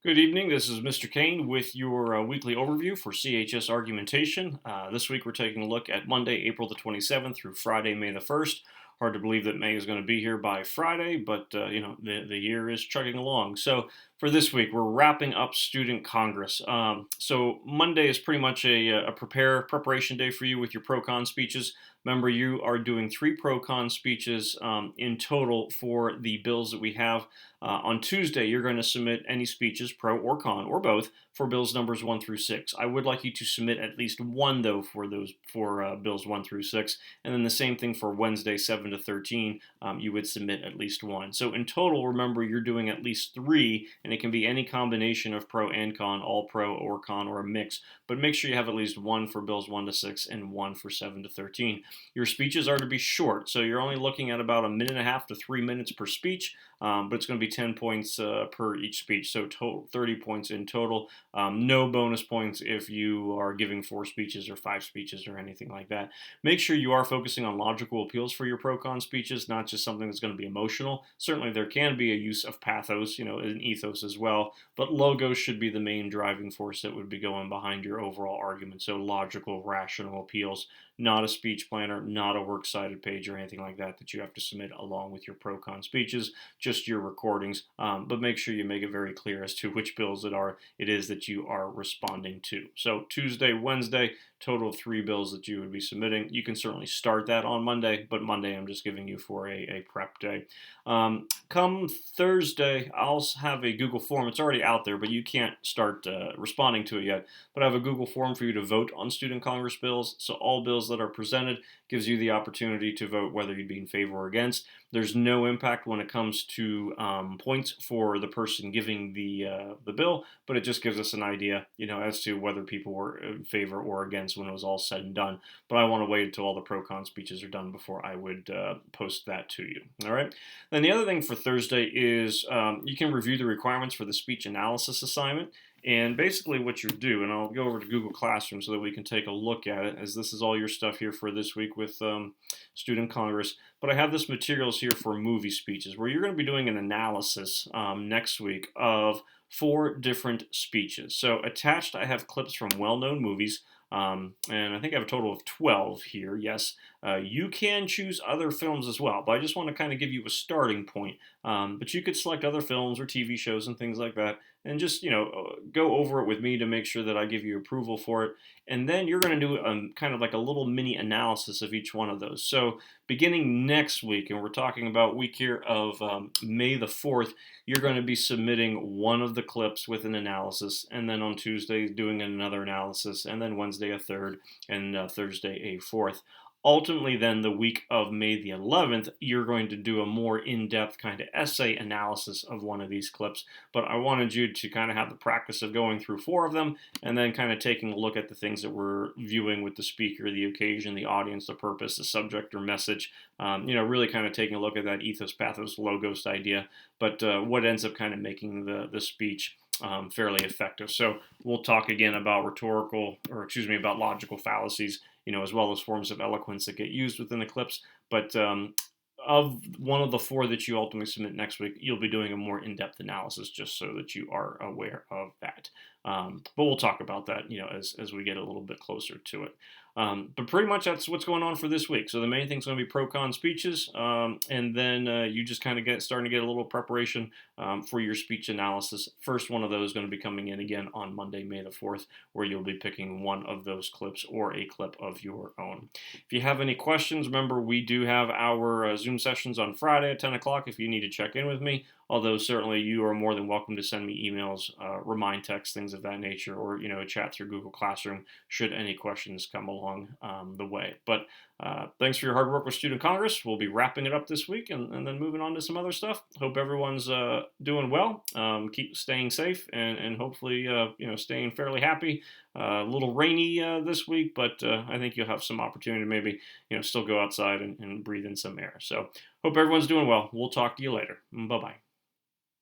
Good evening. This is Mr. Kane with your weekly overview for CHS argumentation. This week we're taking a look at Monday, April the 27th through Friday, May the 1st. Hard to believe that May is going to be here by Friday, but the year is chugging along. So for this week, we're wrapping up Student Congress. So Monday is pretty much a preparation day for you with your pro-con speeches. Remember, you are doing 3 pro-con speeches in total for the bills that we have. On Tuesday, you're going to submit any speeches, pro or con, or both, for bills numbers 1 through 6. I would like you to submit at least one, though, for bills 1 through 6. And then the same thing for Wednesday, 7 to 13. You would submit at least one. So in total, remember, you're doing at least 3, and it can be any combination of pro and con, all pro or con, or a mix. But make sure you have at least one for bills 1 to 6 and one for 7 to 13. Your speeches are to be short, so you're only looking at about 1.5 to 3 minutes per speech, but it's going to be 10 points per each speech, so total 30 points in total. No bonus points if you are giving 4 speeches or 5 speeches or anything like that. Make sure you are focusing on logical appeals for your pro-con speeches, not just something that's going to be emotional. Certainly there can be a use of pathos, an ethos as well, but logos should be the main driving force that would be going behind your overall argument. So logical, rational appeals, not a speech planner, not a works cited page or anything like that that you have to submit along with your pro-con speeches, just your recordings. But make sure you make it very clear as to which bills it is that you are responding to. So Tuesday, Wednesday, total of 3 bills that you would be submitting. You can certainly start that on Monday, but Monday I'm just giving you for a prep day. Come Thursday, I'll have a Google form. It's already out there, but you can't start responding to it yet. But I have a Google form for you to vote on Student Congress bills. So all bills that are presented gives you the opportunity to vote whether you'd be in favor or against. There's no impact when it comes to points for the person giving the bill, but it just gives us an idea, as to whether people were in favor or against when it was all said and done. But I want to wait until all the pro-con speeches are done before I would post that to you. All right. Then the other thing for Thursday is you can review the requirements for the speech analysis assignment. And basically what you do, and I'll go over to Google Classroom so that we can take a look at it, as this is all your stuff here for this week with Student Congress. But I have this materials here for movie speeches, where you're going to be doing an analysis next week of 4 different speeches. So attached, I have clips from well-known movies. And I think I have a total of 12 here, yes. You can choose other films as well, but I just want to kind of give you a starting point. But you could select other films or TV shows and things like that, and just, go over it with me to make sure that I give you approval for it. And then you're going to do kind of like a little mini analysis of each one of those. So beginning next week, and we're talking about week here of May the 4th, you're going to be submitting one of the clips with an analysis, and then on Tuesday doing another analysis, and then Wednesday a third, and Thursday a fourth. Ultimately, then, the week of May the 11th, you're going to do a more in-depth kind of essay analysis of one of these clips. But I wanted you to kind of have the practice of going through 4 of them and then kind of taking a look at the things that we're viewing with the speaker, the occasion, the audience, the purpose, the subject or message. Really kind of taking a look at that ethos, pathos, logos idea. But what ends up kind of making the speech fairly effective. So we'll talk again about about logical fallacies, as well as forms of eloquence that get used within the clips. But of one of the 4 that you ultimately submit next week, you'll be doing a more in-depth analysis just so that you are aware of that. But we'll talk about that, as we get a little bit closer to it. But pretty much that's what's going on for this week. So the main thing's going to be pro-con speeches, and then you just kind of starting to get a little preparation for your speech analysis. First one of those is going to be coming in again on Monday, May the 4th, where you'll be picking one of those clips or a clip of your own. If you have any questions, remember we do have our Zoom sessions on Friday at 10 o'clock if you need to check in with me. Although certainly you are more than welcome to send me emails, remind texts, things of that nature, or chat through Google Classroom should any questions come along the way. But thanks for your hard work with Student Congress. We'll be wrapping it up this week and then moving on to some other stuff. Hope everyone's doing well. Keep staying safe and hopefully staying fairly happy. A little rainy this week, but I think you'll have some opportunity to maybe still go outside and breathe in some air. So hope everyone's doing well. We'll talk to you later. Bye bye.